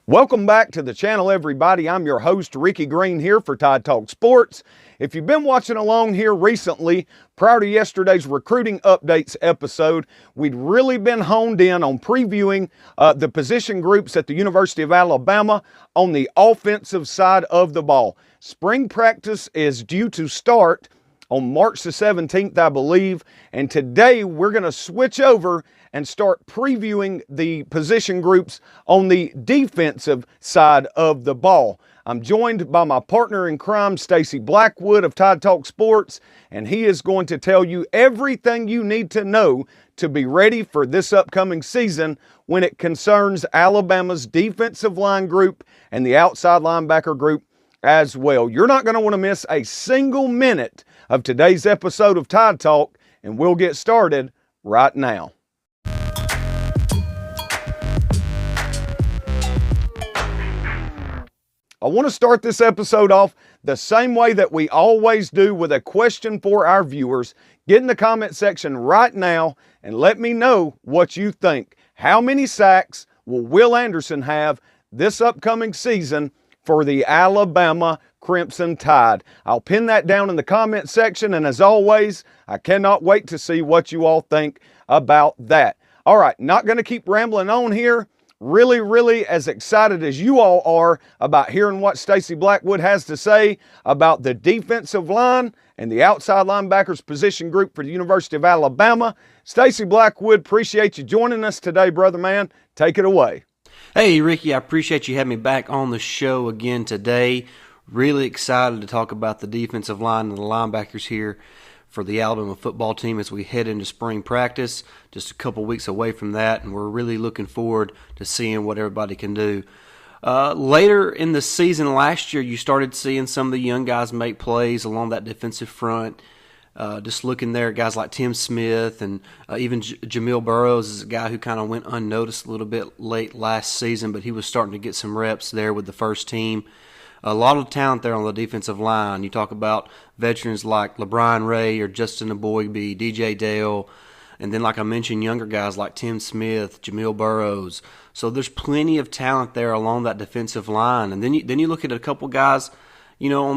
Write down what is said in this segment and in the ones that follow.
Welcome back to the channel, everybody. I'm your host, Ricky Green, here for Tide Talk Sports. If you've been watching along here recently, prior to yesterday's recruiting updates episode, we'd really been honed in on previewing the position groups at the University of Alabama on the offensive side of the ball. Spring practice is due to start on March the 17th, I believe, and today we're going to switch over and start previewing the position groups on the defensive side of the ball. I'm joined by my partner in crime, Stacey Blackwood of Tide Talk Sports, and he is going to tell you everything you need to know to be ready for this upcoming season when it concerns Alabama's defensive line group and the outside linebacker group as well. You're not going to want to miss a single minute of today's episode of Tide Talk, and we'll get started right now. I want to start this episode off the same way that we always do, with a question for our viewers. Get in the comment section right now and let me know what you think. How many sacks will Will Anderson have this upcoming season for the Alabama Crimson Tide? I'll pin that down in the comment section, and as always, I cannot wait to see what you all think about that. All right, not going to keep rambling on here. Really as excited as you all are about hearing what Stacey Blackwood has to say about the defensive line and the outside linebackers position group for the University of Alabama. Stacey Blackwood, appreciate you joining us today, brother man. Take it away. Hey, Ricky, I appreciate you having me back on the show again today. Really excited to talk about the defensive line and the linebackers here for the Alabama football team as we head into spring practice. Just a couple weeks away from that, and we're really looking forward to seeing what everybody can do. Later in the season last year, you started seeing some of the young guys make plays along that defensive front. Just looking there, guys like Tim Smith and even Jamil Burroughs is a guy who kind of went unnoticed a little bit late last season, but he was starting to get some reps there with the first team. A lot of talent there on the defensive line. You talk about veterans like LeBron Ray or Justin Aboigbe, DJ Dale, and then like I mentioned, younger guys like Tim Smith, Jamil Burroughs. So there's plenty of talent there along that defensive line. And then you look at a couple guys, you know,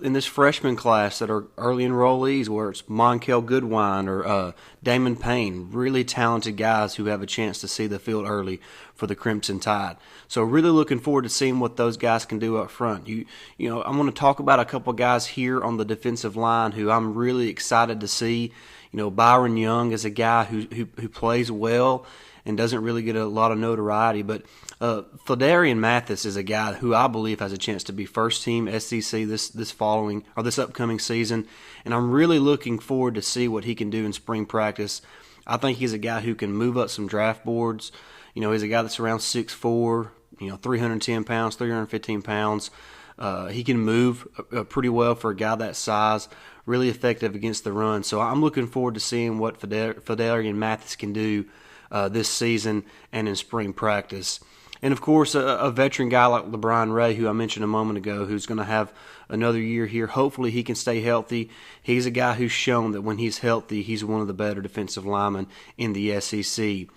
in this freshman class that are early enrollees, where it's Monkel Goodwine or Damon Payne, really talented guys who have a chance to see the field early for the Crimson Tide. So really looking forward to seeing what those guys can do up front. You know, I'm going to talk about a couple guys here on the defensive line who I'm really excited to see. You know, Byron Young is a guy who plays well and doesn't really get a lot of notoriety, but Phidarian Mathis is a guy who I believe has a chance to be first team SEC this upcoming season, and I'm really looking forward to see what he can do in spring practice. I think he's a guy who can move up some draft boards. You know, he's a guy that's around 6'4", 310 pounds, 315 pounds. He can move pretty well for a guy that size, really effective against the run. So I'm looking forward to seeing what Phidarian Mathis can do this season and in spring practice. And, of course, a veteran guy like LeBron Ray, who I mentioned a moment ago, who's going to have another year here. Hopefully he can stay healthy. He's a guy who's shown that when he's healthy, he's one of the better defensive linemen in the SEC.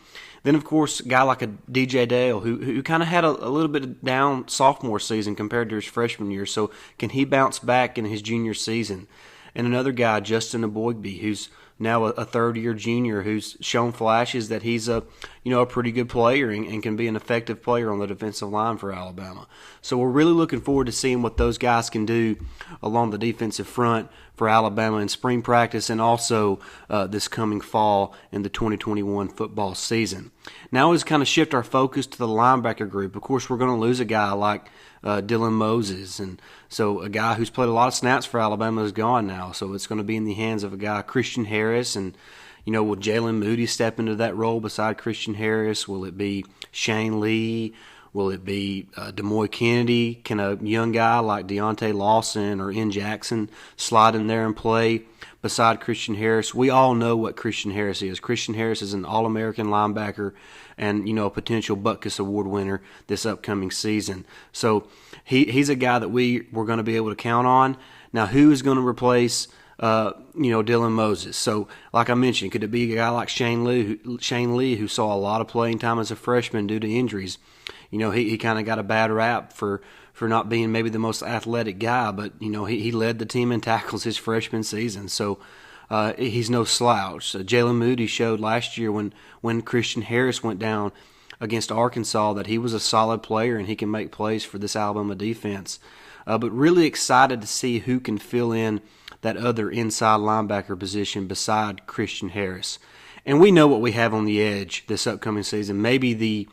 Then, of course, a guy like a DJ Dale, who kind of had a little bit of down sophomore season compared to his freshman year. So can he bounce back in his junior season? And another guy, Justin Aboigbe, who's now a third-year junior who's shown flashes that he's a pretty good player and can be an effective player on the defensive line for Alabama. So we're really looking forward to seeing what those guys can do along the defensive front for Alabama in spring practice and also this coming fall in the 2021 football season. Now let's kind of shift our focus to the linebacker group. Of course, we're going to lose a guy like Dylan Moses, and so a guy who's played a lot of snaps for Alabama is gone now. So it's going to be in the hands of a guy, Christian Harris, and will Jalen Moody step into that role beside Christian Harris? Will it be Shane Lee? Will it be Demoy Kennedy? Can a young guy like Deontay Lawson or N. Jackson slide in there and play beside Christian Harris? We all know what Christian Harris is. Christian Harris is an All-American linebacker and, a potential Butkus Award winner this upcoming season. So he's a guy that we're going to be able to count on. Now, who is going to replace Dylan Moses. So, like I mentioned, could it be a guy like Shane Lee, who saw a lot of playing time as a freshman due to injuries? He kind of got a bad rap for not being maybe the most athletic guy, but he led the team in tackles his freshman season. So he's no slouch. Jalen Moody showed last year when Christian Harris went down against Arkansas that he was a solid player and he can make plays for this Alabama defense. But really excited to see who can fill in that other inside linebacker position beside Christian Harris. And we know what we have on the edge this upcoming season. Maybe the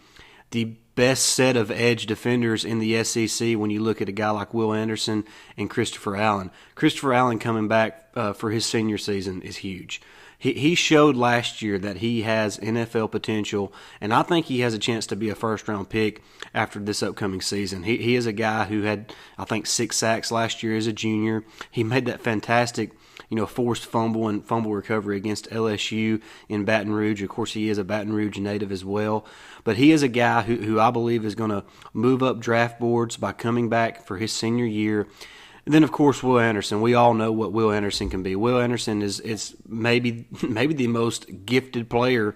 best set of edge defenders in the SEC when you look at a guy like Will Anderson and Christopher Allen. Christopher Allen coming back for his senior season is huge. He showed last year that he has NFL potential, and I think he has a chance to be a first-round pick after this upcoming season. He is a guy who had, I think, 6 sacks last year as a junior. He made that fantastic forced fumble and fumble recovery against LSU in Baton Rouge. Of course, he is a Baton Rouge native as well. But he is a guy who I believe is going to move up draft boards by coming back for his senior year. And then, of course, Will Anderson. We all know what Will Anderson can be. Will Anderson is maybe the most gifted player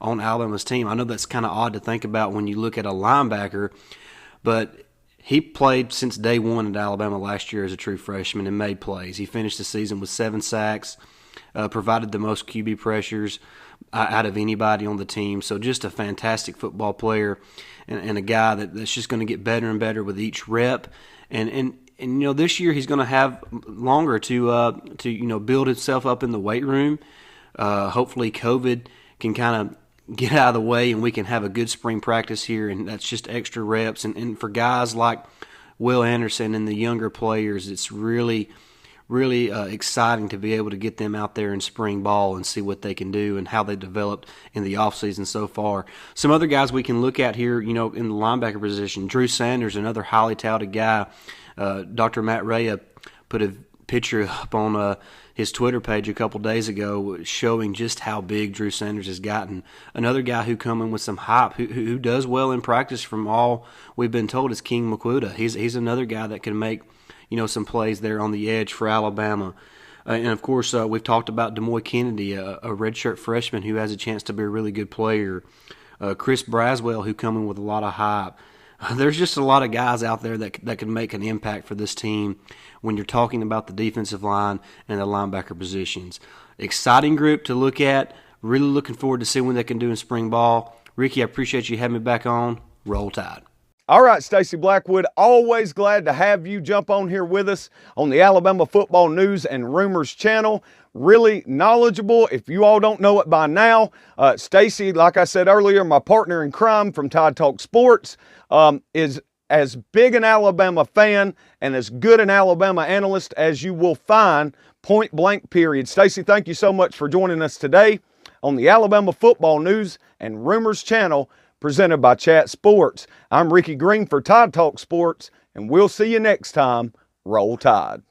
on Alabama's team. I know that's kind of odd to think about when you look at a linebacker, but he played since day one at Alabama last year as a true freshman and made plays. He finished the season with 7 sacks, provided the most QB pressures out of anybody on the team. So just a fantastic football player and a guy that's just going to get better and better with each rep. And this year he's going to have longer to build himself up in the weight room. Hopefully COVID can kind of get out of the way and we can have a good spring practice here, and that's just extra reps. And for guys like Will Anderson and the younger players, it's really, really exciting to be able to get them out there in spring ball and see what they can do and how they developed in the offseason so far. Some other guys we can look at here, in the linebacker position, Drew Sanders, another highly touted guy. Dr. Matt Rhea put a picture up on his Twitter page a couple days ago showing just how big Drew Sanders has gotten. Another guy who come in with some hype, who does well in practice from all we've been told, is King Makuta. He's another guy that can make some plays there on the edge for Alabama. And, of course, we've talked about Demoy Kennedy, a redshirt freshman who has a chance to be a really good player. Chris Braswell, who come in with a lot of hype. There's just a lot of guys out there that can make an impact for this team when you're talking about the defensive line and the linebacker positions. Exciting group to look at. Really looking forward to seeing what they can do in spring ball. Ricky, I appreciate you having me back on. Roll Tide. All right, Stacey Blackwood, always glad to have you jump on here with us on the Alabama Football News and Rumors channel. Really knowledgeable. If you all don't know it by now, Stacey, like I said earlier, my partner in crime from Tide Talk Sports, is as big an Alabama fan and as good an Alabama analyst as you will find, point blank period. Stacey, thank you so much for joining us today on the Alabama Football News and Rumors channel presented by Chat Sports. I'm Ricky Green for Tide Talk Sports, and we'll see you next time. Roll Tide.